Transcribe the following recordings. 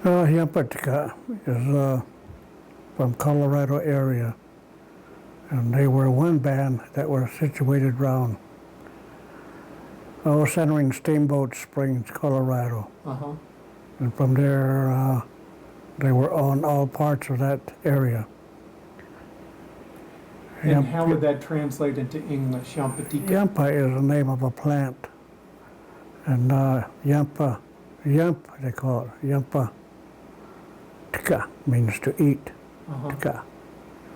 Uintah is from Colorado area, and they were one band that were situated around centering Steamboat Springs, Colorado. Uh-huh. And from there, they were on all parts of that area. And how would that translate into English, Yampatika? Yampa is the name of a plant, and Yampa, they call it Yampa. Tika means to eat. Uh-huh. Tika.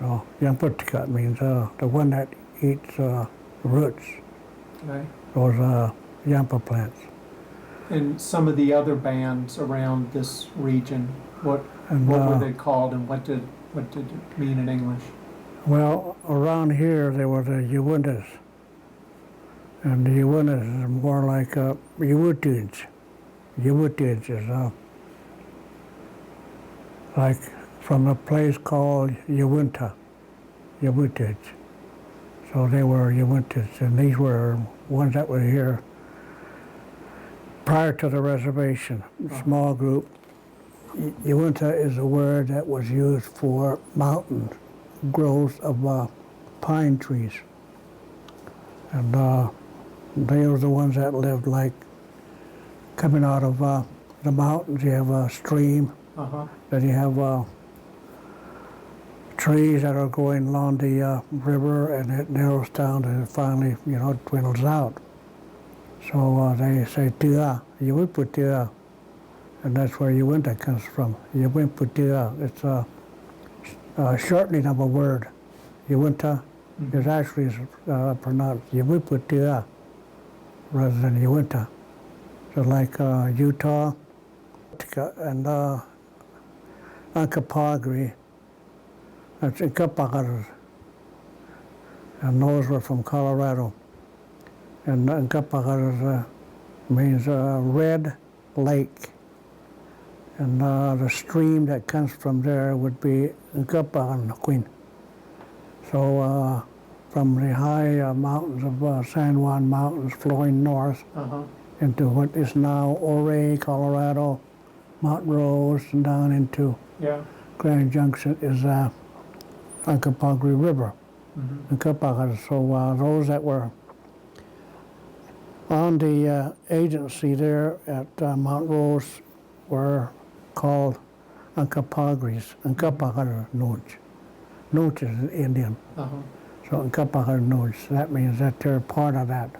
So Yampa means the one that eats roots. Okay. Those Yampa plants. And some of the other bands around this region, what were they called, and what did it mean in English? Well, around here there were the Uintahs, and the Uintahs is more like Uintahs. Uintahs is like from a place called Uintah. Uintahs. So they were Uintahs, and these were ones that were here prior to the reservation, small group. Uintah is a word that was used for mountains, groves of pine trees. And they were the ones that lived like coming out of the mountains. You have a stream, then you have trees that are going along the river, and it narrows down and it finally, dwindles out. So they say tia, Uintah, and that's where Uintah comes from. Uintah, it's a shortening of a word. Uintah is actually pronounced Uintah rather than Uintah. So like Utah and Uintah-Ouray, that's Uintah, and those were from Colorado. And Uintah means red lake. And the stream that comes from there would be Uintah-Ouray. So from the high mountains of San Juan Mountains flowing north into what is now Ouray, Colorado, Mount Rose, and down into Grand Junction is Uintah-Ouray River. Uintah-Ouray. So those that were on the agency there at Mount Rose were called Uintah-Ouray, Uintah-Ouray Noj. Noj is Indian. So Uintah-Ouray Noj, that means that they're part of that.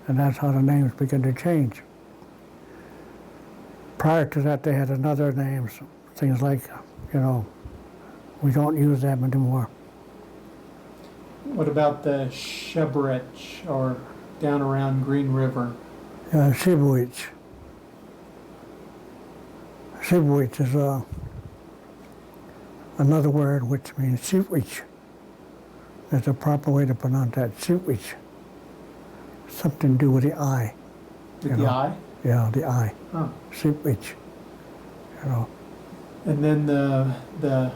And that's how the names begin to change. Prior to that, they had another names, things like, we don't use them anymore. What about the Shebrech, or down around Green River? Shibwich. Shibwich is another word which means shibwich. That's a proper way to pronounce that, shibwich. Something to do with the eye. With the eye? Yeah, the eye. Huh. Shibwich. And then the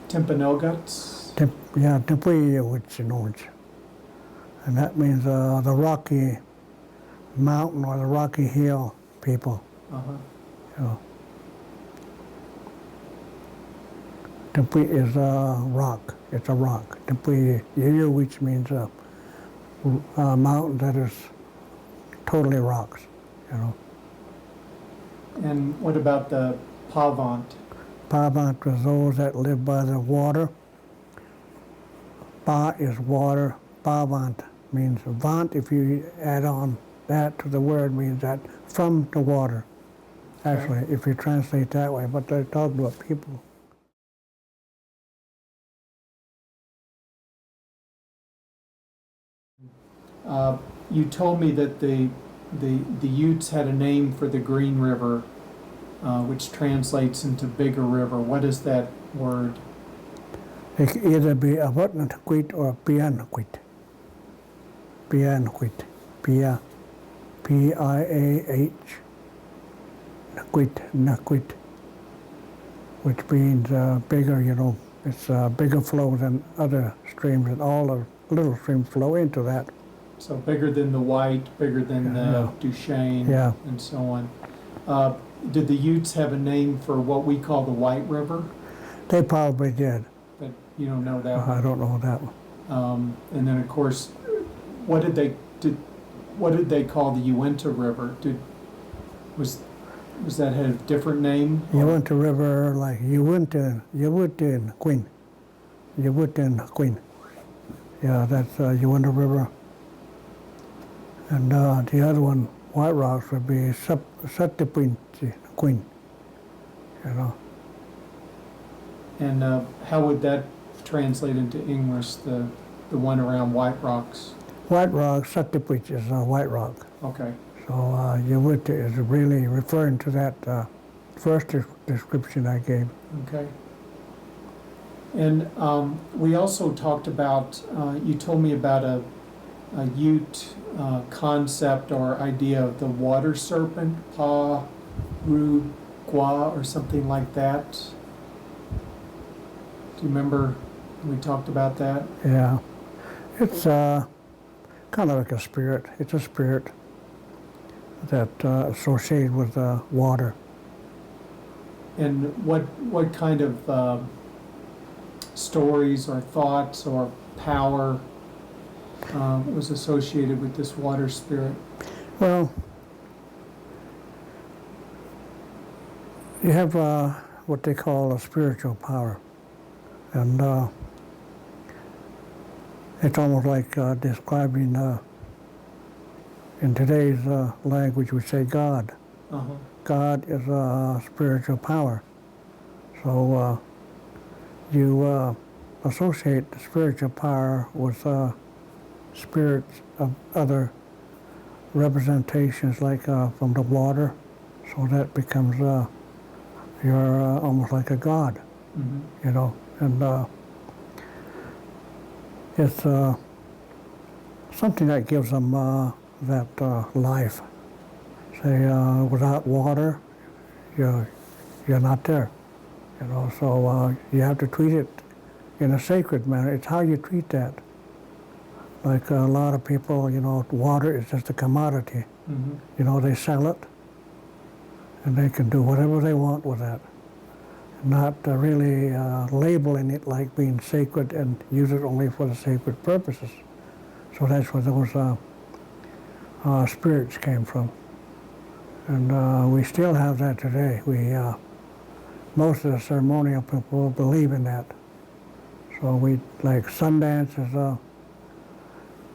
Timpanogats? Timpanogats. And that means the Rocky Mountain or the Rocky Hill people. Timpi is a rock. It's a rock. Timpi, which means a mountain that is totally rocks. And what about the Pavant? Pavant was those that live by the water. Pa is water. Pavant means vant. If you add on that to the word, means that from the water. Actually, if you translate that way, but they're talking about people. You told me that the Utes had a name for the Green River, which translates into bigger river. What is that word? It can either be a Uintah-Ouray or a Pianaquit. Pianaquit. Pia. P-I-A-H. Naquit. Which means bigger, it's a bigger flow than other streams, and all the little streams flow into that. So bigger than the White, bigger than the Duchesne, and so on. did the Utes have a name for what we call the White River? They probably did. But you don't know that I don't know that one. and then, of course, what did they call the Uintah River? Was that had a different name? Uintah River, like Uintah Queen. Queen. Yeah, that's Uintah River. And the other one, White Rocks, would be Sattapinchi Queen. You know. And how would that translate into English? The one around White Rocks. White Rock, Sattapinchi is a White Rock. Okay. So Uintah is really referring to that first description I gave. Okay. And we also talked about, you told me about a Ute concept or idea of the water serpent, Pa-Ru Gua, or something like that. Do you remember we talked about that? Yeah. It's kind of like a spirit. It's a spirit that associated with water. And what kind of stories or thoughts or power was associated with this water spirit? Well, you have what they call a spiritual power. And it's almost like describing, in today's language, we say God. Uh-huh. God is a spiritual power. So you associate the spiritual power with spirits of other representations, like from the water. So that becomes, you're almost like a god, Mm-hmm. you know. And it's something that gives them that life. Say, without water, you're not there. You know, so you have to treat it in a sacred manner. It's how you treat that. Like a lot of people, you know, water is just a commodity. Mm-hmm. You know, they sell it, and they can do whatever they want with that. Not really labeling it like being sacred and use it only for the sacred purposes. So that's where those spirits came from. And we still have that today. Most of the ceremonial people believe in that. So we, like Sundance is a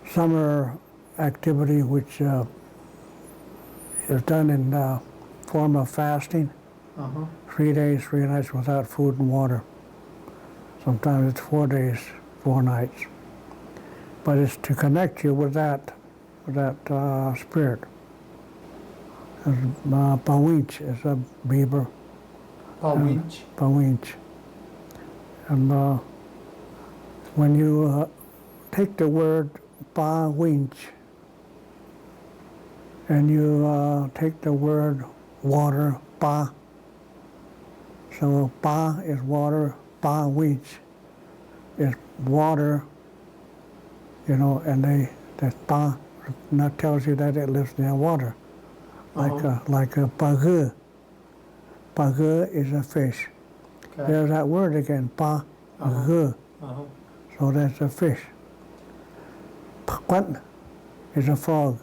summer activity which is done in the form of fasting. Uh-huh. 3 days, 3 nights without food and water. Sometimes it's 4 days, 4 nights. But it's to connect you with that spirit. Pawinch is a beaver. Pawinch? Pawinch. And when you take the word Pawinch and you take the word water, Pa. So Pa is water, Pawinch is water, you know, and that Pa that tells you that it lives near water. Like a pagu. Pagu is a fish. Okay. There's that word again, pagu. Uh-huh. So that's a fish. Paquan is a frog.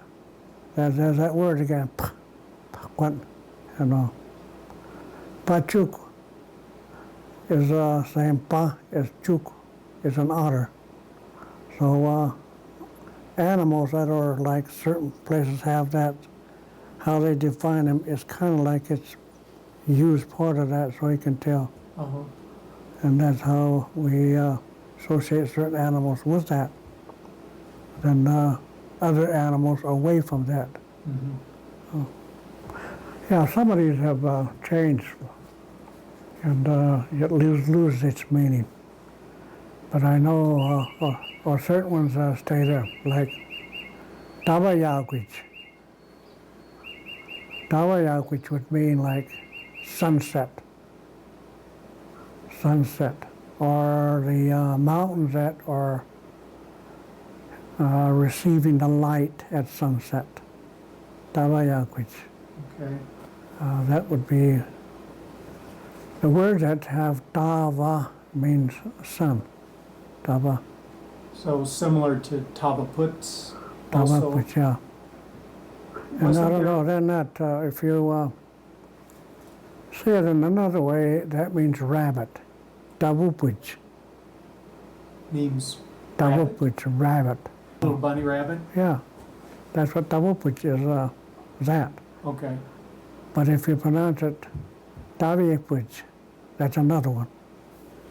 There's that word again, paquan, you know. Pachuk is same pa is chuk, is an otter. So animals that are like certain places have that, how they define them is kind of like it's used part of that so you can tell. Uh-huh. And that's how we associate certain animals with that. Then other animals away from that. Mm-hmm. Yeah, some of these have changed and it loses its meaning. But I know or certain ones stay there, like Tawayakwich. Tawayakwich would mean like sunset. Sunset. Or the mountains that are receiving the light at sunset. Tawayakwich. Okay. That would be the words that have Tava means sun. Tava, So similar to Tavaputs Tava, also? but yeah. And I Wasn't don't there- know, then that, if you say it in another way, that means rabbit. Tavupuch. Means rabbit? Tavupuch, rabbit. Little bunny rabbit? Yeah, that's what Tavupuch is, that. Okay. But if you pronounce it Tavipuch, that's another one.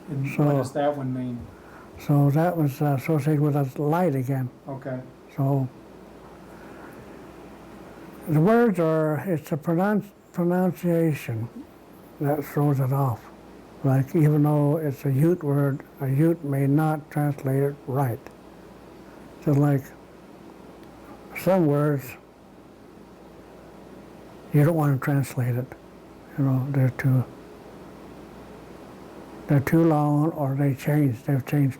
And So- what does that one mean? So that was associated with a light again. Okay. So the words are, it's the pronunciation that throws it off. Like even though it's a Ute word, a Ute may not translate it right. So like some words, you don't want to translate it. You know, they're too long, or they've changed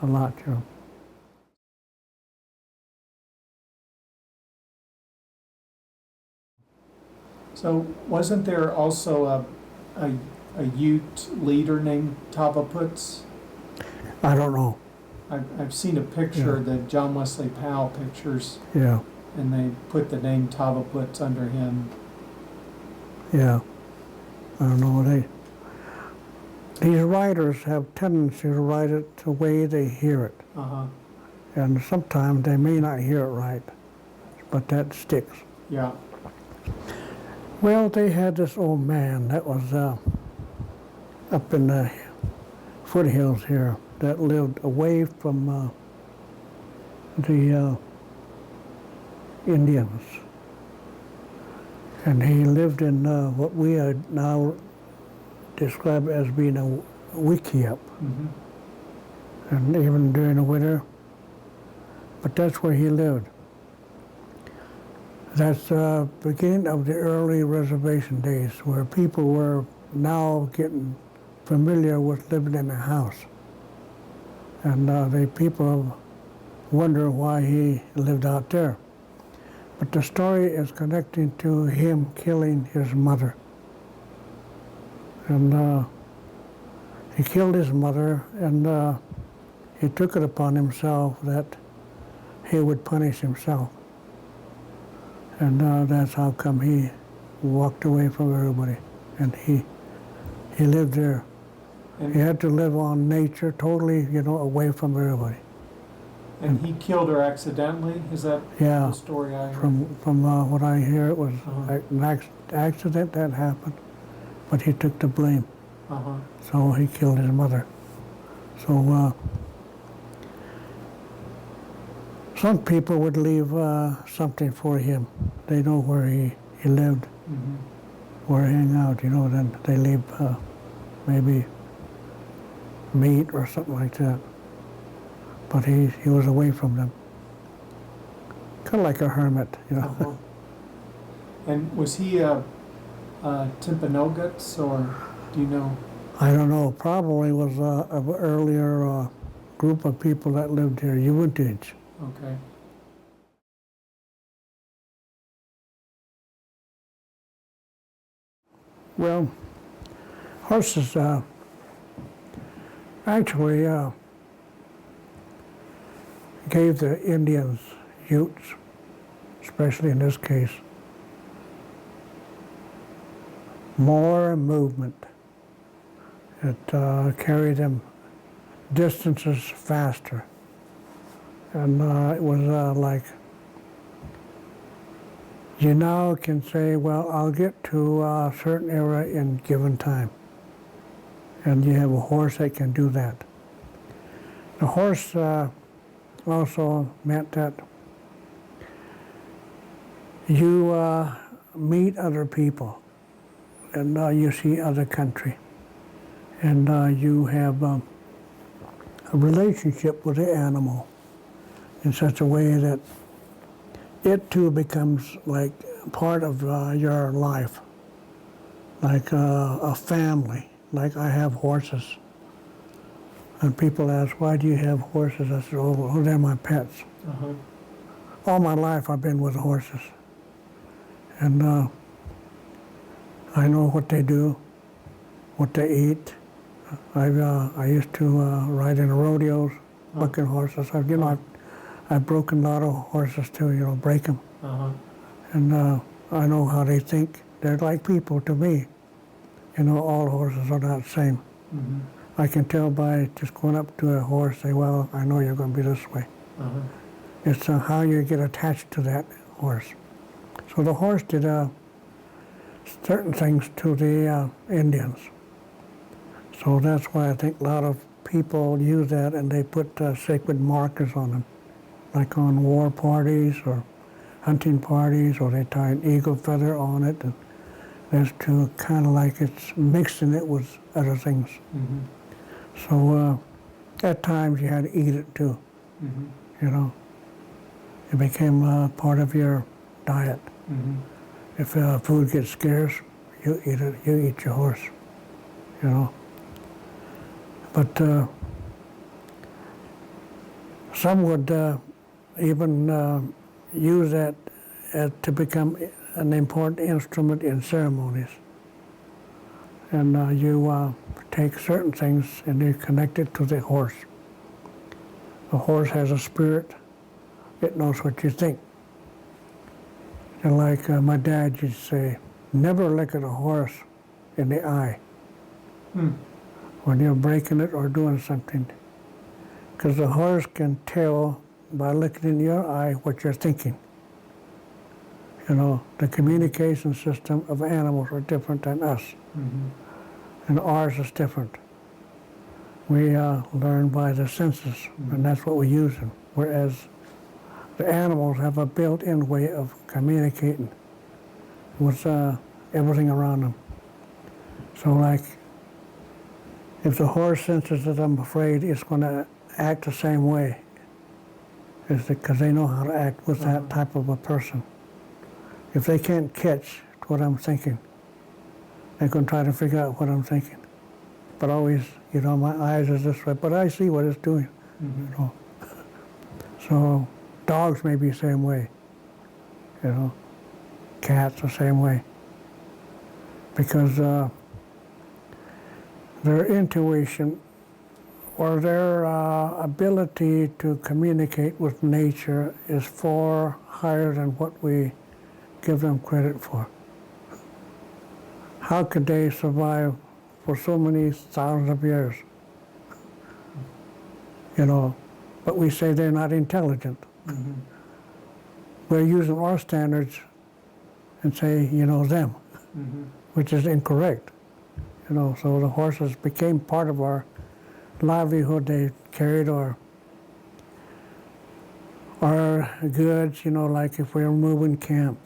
a lot, you know. So wasn't there also a Ute leader named Tavaputs? I don't know. I've seen a picture, Yeah. the John Wesley Powell pictures, Yeah, and they put the name Tavaputs under him. yeah. I don't know. These writers have tendency to write it the way they hear it. Uh-huh. And sometimes they may not hear it right, but that sticks. Yeah. Well, they had this old man that was up in the foothills here that lived away from the Indians. And he lived in what we are now describe as being a wickiup, Mm-hmm. and even during the winter. But that's where he lived. That's the beginning of the early reservation days, where people were now getting familiar with living in a house. And the people wonder why he lived out there. But the story is connecting to him killing his mother. And he killed his mother, and he took it upon himself that he would punish himself. And that's how come he walked away from everybody. And he lived there. He And, had to live on nature, totally, you know, away from everybody. and he killed her accidentally? Is that Yeah, the story I heard? from what I hear, it was Uh-huh. an accident that happened, but he took the blame. Uh-huh. So he killed his mother. So some people would leave something for him. They know where he lived, Mm-hmm. where he hang out, you know, then they leave maybe meat or something like that. But he was away from them. Kind of like a hermit, you know. Uh-huh. And was he a Timpanogats, or do you know? I don't know, probably was an earlier group of people that lived here, Uintah. Okay. Well, horses actually gave the Indians, Utes, especially in this case, more movement. It carried them distances faster. And it was like, you now can say, well, I'll get to a certain area in given time. And you have a horse that can do that. The horse also meant that you meet other people, and you see other country, and you have a relationship with the animal in such a way that it too becomes like part of your life, like a family. Like I have horses. And people ask, why do you have horses? I said, oh, they're my pets. Uh-huh. All my life I've been with horses. And I know what they do, what they eat. I used to ride in rodeos, bucking horses. I've broken a lot of horses too, break them. Uh-huh. And I know how they think. They're like people to me. All horses are not the same. Mm-hmm. I can tell by just going up to a horse, say, well, I know you're going to be this way. Uh-huh. It's how you get attached to that horse. So the horse did certain things to the Indians. So that's why I think a lot of people use that, and they put sacred markers on them, like on war parties or hunting parties, or they tie an eagle feather on it. And that's to kind of like it's mixing it with other things. Mm-hmm. So at times you had to eat it too. Mm-hmm. It became part of your diet. Mm-hmm. If food gets scarce, you eat it. You eat your horse. But some would even use that to become an important instrument in ceremonies. And you take certain things and you connect it to the horse. The horse has a spirit. It knows what you think. And like my dad used to say, never look at a horse in the eye when you're breaking it or doing something. Because the horse can tell by looking in your eye what you're thinking. The communication system of animals are different than us. Mm-hmm. And ours is different. We learn by the senses, and that's what we use them. Whereas the animals have a built-in way of communicating with everything around them. So like, if the horse senses that I'm afraid, it's going to act the same way. It's because they know how to act with that type of a person. If they can't catch what I'm thinking, they're going to try to figure out what I'm thinking. But always, my eyes are this way, but I see what it's doing. Mm-hmm. So dogs may be the same way. Cats the same way. Because their intuition or their ability to communicate with nature is far higher than what we give them credit for. How could they survive for so many thousands of years? But we say they're not intelligent. Mm-hmm. We're using our standards and say, them, which is incorrect. So the horses became part of our livelihood. They carried our goods, like if we were moving camp,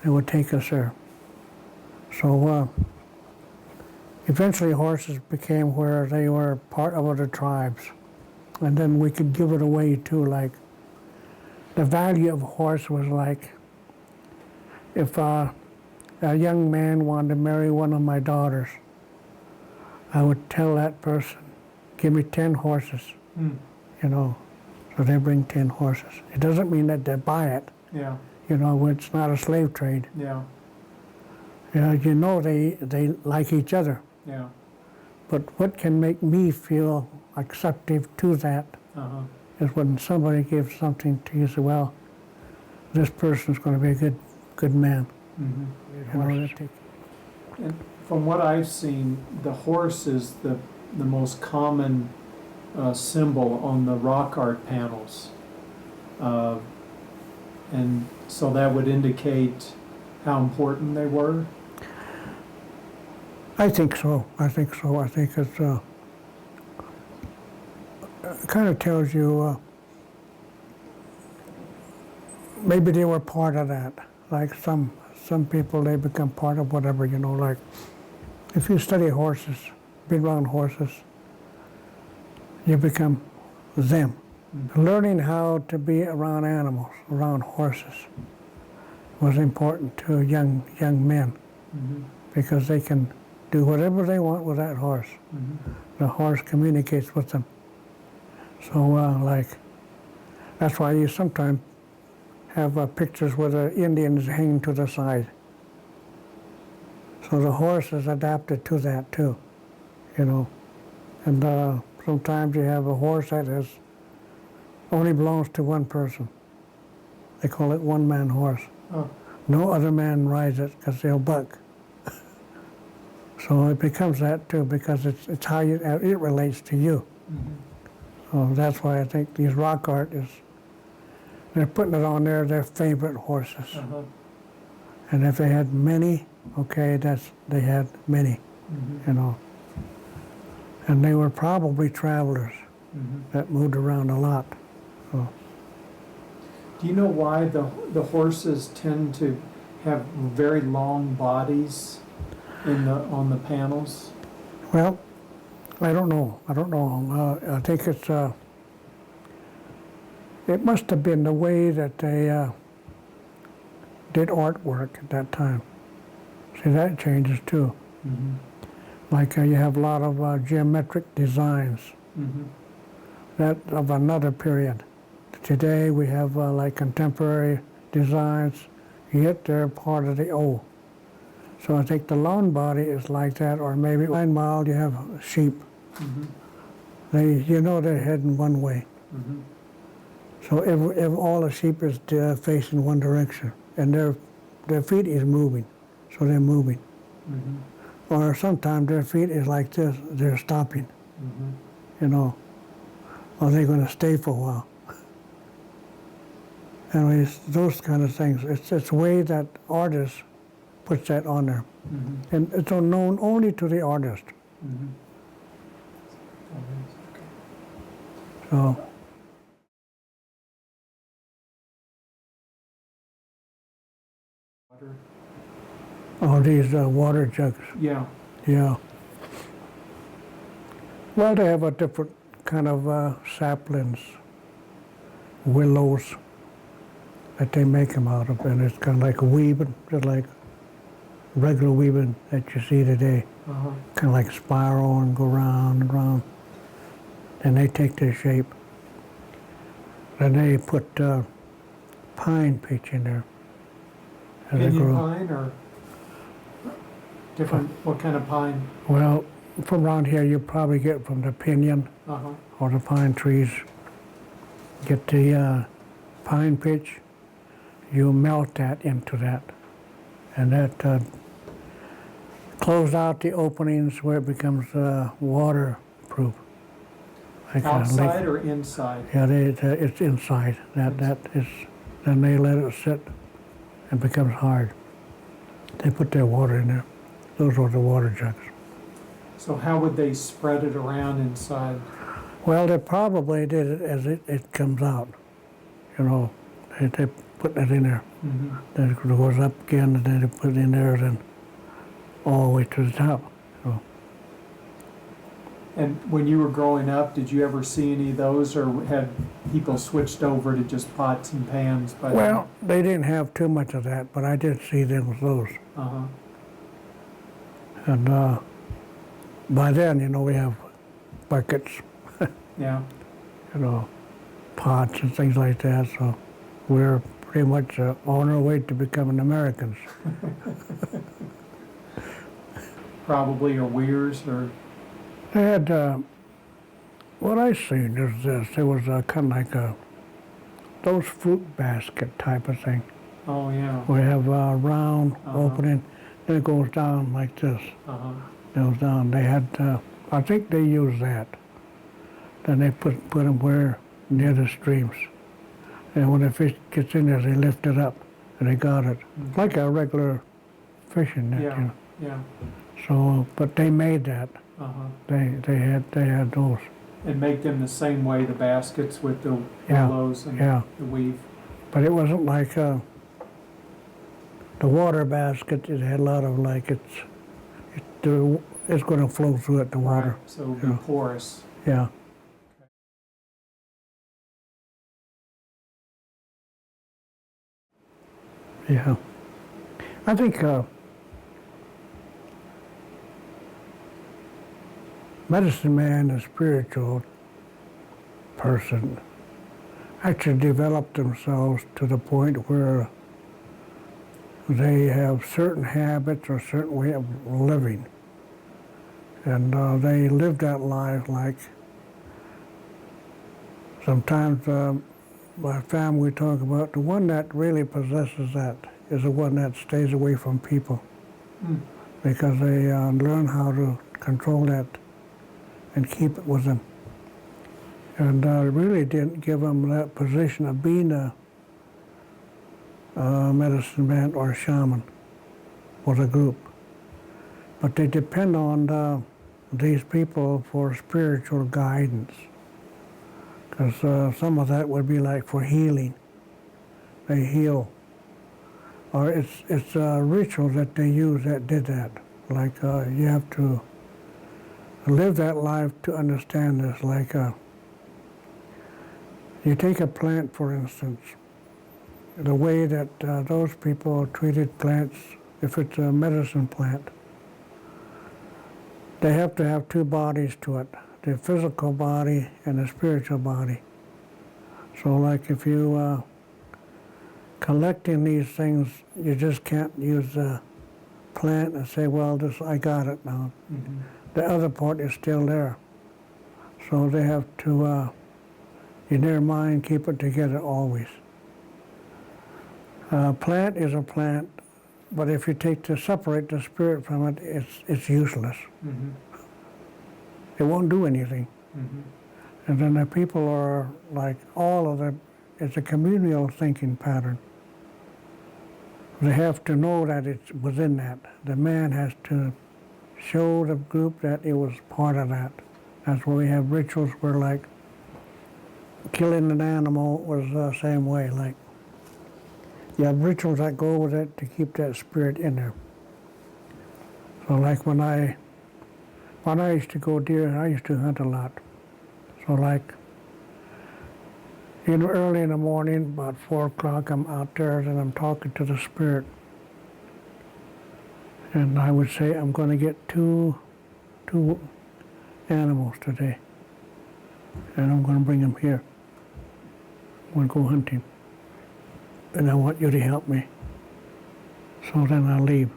they would take us there. So eventually horses became where they were part of other tribes. And then we could give it away too, like the value of a horse was like if a young man wanted to marry one of my daughters, I would tell that person, give me 10 horses, so they bring 10 horses. It doesn't mean that they buy it. Yeah. It's not a slave trade. Yeah. They like each other. Yeah. But what can make me feel acceptive to that is when somebody gives something to you, say, well, this person's going to be a good man. Mm-hmm. And from what I've seen, the horse is the most common symbol on the rock art panels. And so that would indicate how important they were? I think so. I think it's kind of tells you maybe they were part of that. Like some people, they become part of whatever, like if you study horses, be around horses, you become them. Mm-hmm. Learning how to be around animals, around horses, was important to young men, because they can do whatever they want with that horse. The horse communicates with them. So that's why you sometimes have pictures where the Indians hanging to the side. So the horse is adapted to that too, you know. And sometimes you have a horse that is only belongs to one person. They call it one-man horse. Oh, No other man rides it because they'll buck. So it becomes that too because it's how it relates to you. So that's why I think these rock art is, they're putting it on there, their favorite horses. And if they had many, okay, they had many, you know. And they were probably travelers that moved around a lot. So. do you know why the horses tend to have very long bodies on the panels? Well, I don't know. I think it must have been the way that they did artwork at that time. See, that changes too. Like you have a lot of geometric designs that of another period. Today we have like contemporary designs, yet they're part of the old. So I think the long body is like that, or maybe 9 Mile you have sheep. They're heading one way. So if all the sheep is facing one direction, and their feet is moving, so they're moving. Or sometimes their feet is like this, they're stopping, you know, or they're going to stay for a while. Anyways, those kind of things. It's the way that artist puts that on there. And it's known only to the artist. So, oh, these water jugs. Yeah. Yeah. Well, they have a different kind of saplings, willows that they make them out of, and it's kind of like a weaving, just like regular weaving that you see today. Kind of like spiral and go round and round. And they take their shape. Then they put pine pitch in there. as they Indian grow. pine or different, what kind of pine? Well, from around here you probably get from the pinyon or the pine trees. Get the pine pitch, you melt that into that, and that close out the openings where it becomes waterproof. Like Outside or inside? Yeah, it's inside. That is, then they let it sit and becomes hard. They put their water in there. Those are the water jugs. So how would they spread it around inside? Well, they probably did it as it comes out. You know, they put it in there. Then it goes up again, and then they put it in there, and then all the way to the top. So. And when you were growing up, did you ever see any of those, or had people switched over to just pots and pans? Well, they didn't have too much of that, but I did see them with those. And by then, you know, we have buckets, Yeah. you know, pots and things like that. So we're pretty much on our way to becoming Americans. Probably, or weirs, or... They had, what I seen is this, there was kind of like those fruit basket type of thing. Oh, yeah. We have a round opening, then it goes down like this. It goes down. They had, I think they used that. Then they put them where near the streams. And when the fish gets in there, they lift it up and they got it. Like a regular fishing net, you know. Yeah. So, but they made that. They had those. And make them the same way, the baskets with the Yeah, willows and yeah. the weave. But it wasn't like the water basket. It had a lot of like it's going to flow through it, the water. Right. So it'll be Yeah. porous. Yeah. Yeah. I think medicine man, a spiritual person, actually developed themselves to the point where they have certain habits or certain way of living. And they live that life like sometimes by the time we talk about the one that really possesses that is the one that stays away from people because they learn how to control that and keep it with them. And really didn't give them that position of being a medicine man or a shaman for the group. But they depend on these people for spiritual guidance. Because some of that would be like for healing. They heal. Or it's a ritual that they use that did that. Like you have to live that life to understand this. Like you take a plant, for instance, the way that those people treated plants, if it's a medicine plant, they have to have two bodies to it, the physical body and the spiritual body. So like if you collecting these things, you just can't use the plant and say, well, this I got it now. The other part is still there. So they have to, in their mind, keep it together always. Plant is a plant, but if you separate the spirit from it, it's useless. It won't do anything. And then the people are like all of them, it's a communal thinking pattern. They have to know that it's within that. The man has to show the group that it was part of that. That's why we have rituals where like killing an animal was the same way. Like you have rituals that go with it to keep that spirit in there. So like when I used to go deer, I used to hunt a lot. So like early in the morning, about 4 o'clock, I'm out there and I'm talking to the spirit. And I would say, I'm going to get two animals today. And I'm going to bring them here. I'm going to go hunting. And I want you to help me. So then I'll leave.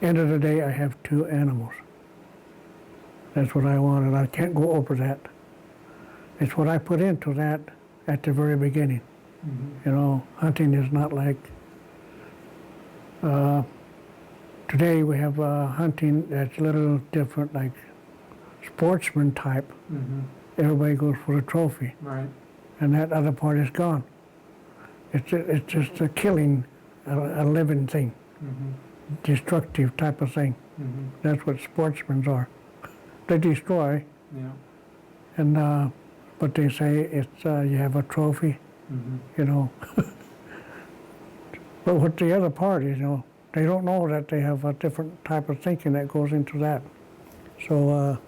End of the day, I have 2 animals. That's what I wanted. I can't go over that. It's what I put into that at the very beginning. You know, hunting is not like, today we have hunting that's a little different, like sportsman type. Everybody goes for a trophy. Right. And that other part is gone. It's just a killing a living thing, destructive type of thing. That's what sportsmen are. They destroy, and but they say it's you have a trophy, you know. But with the other parties, you know, they don't know that they have a different type of thinking that goes into that. So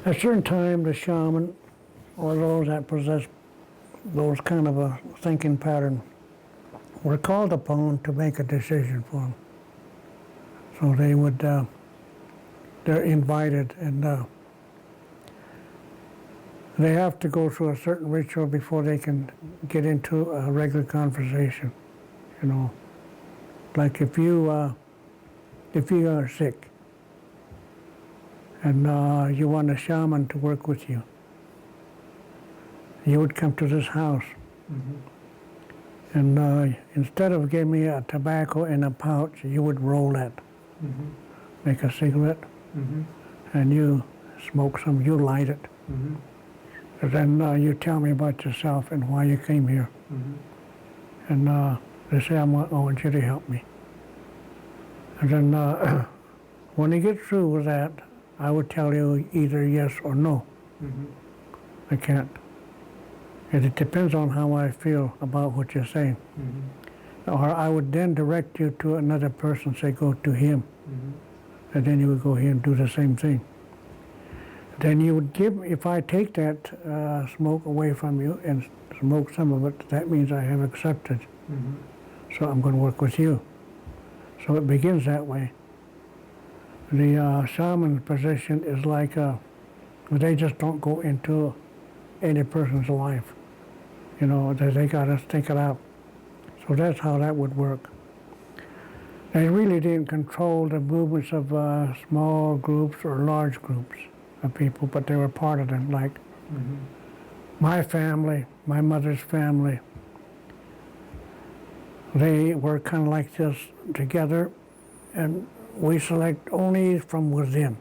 at a certain time, the shaman or those that possess those kind of a thinking pattern were called upon to make a decision for them. So they would, they're invited, and they have to go through a certain ritual before they can get into a regular conversation, you know. Like if you are sick and you want a shaman to work with you, you would come to this house. And instead of giving me a tobacco in a pouch, you would roll it, make a cigarette, and you smoke some, you light it. And then you tell me about yourself and why you came here. And they say, I want you to help me. And then when you get through with that, I would tell you either yes or no. I can't. And it depends on how I feel about what you're saying. Or I would then direct you to another person, say go to him. And then you would go here and do the same thing. Then you would give, if I take that smoke away from you and smoke some of it, that means I have accepted. So I'm going to work with you. So it begins that way. The shaman position is like, they just don't go into any person's life. You know, they got to think it out. So that's how that would work. They really didn't control the movements of small groups or large groups of people, but they were part of them. Like my family, my mother's family, they were kind of like this together, and we select only from within.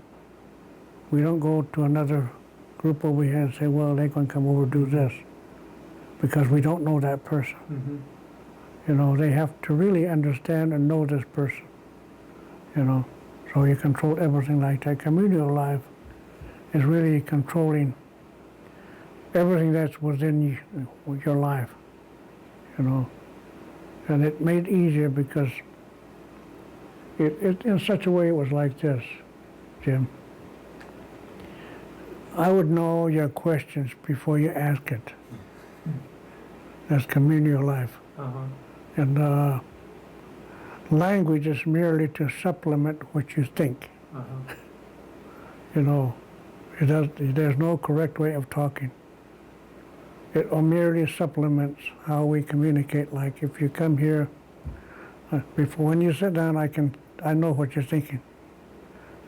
We don't go to another group over here and say, well, they're going to come over and do this, because we don't know that person. You know, they have to really understand and know this person, you know. So you control everything like that. Communal life is really controlling everything that's within your life, you know. And it made it easier because it in such a way it was like this, Jim. I would know your questions before you ask it. That's communal life. And language is merely to supplement what you think. You know, there's no correct way of talking. It merely supplements how we communicate. Like if you come here, before when you sit down, I know what you're thinking.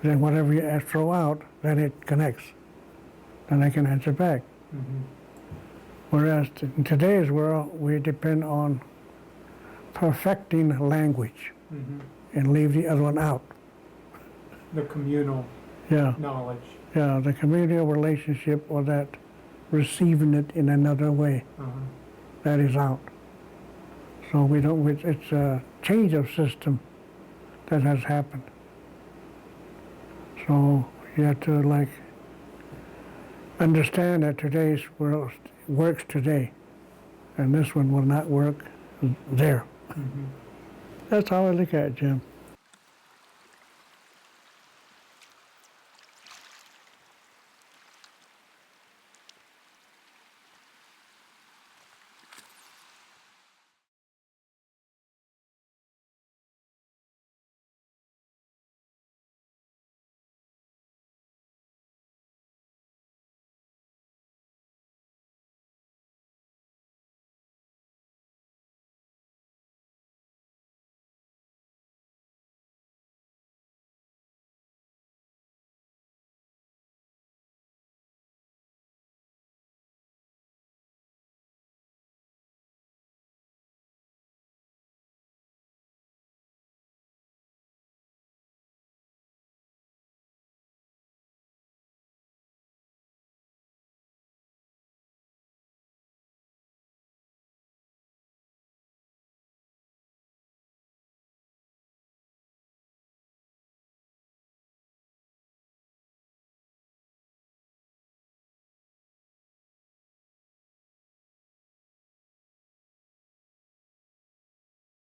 Then whatever you throw out, then it connects. Then I can answer back. Whereas in today's world, we depend on perfecting language and leave the other one out. The communal knowledge. Yeah, the communal relationship or that receiving it in another way, that is out. So we don't, it's a change of system that has happened. So you have to like understand that today's world works today, and this one will not work there. That's how I look at it, Jim.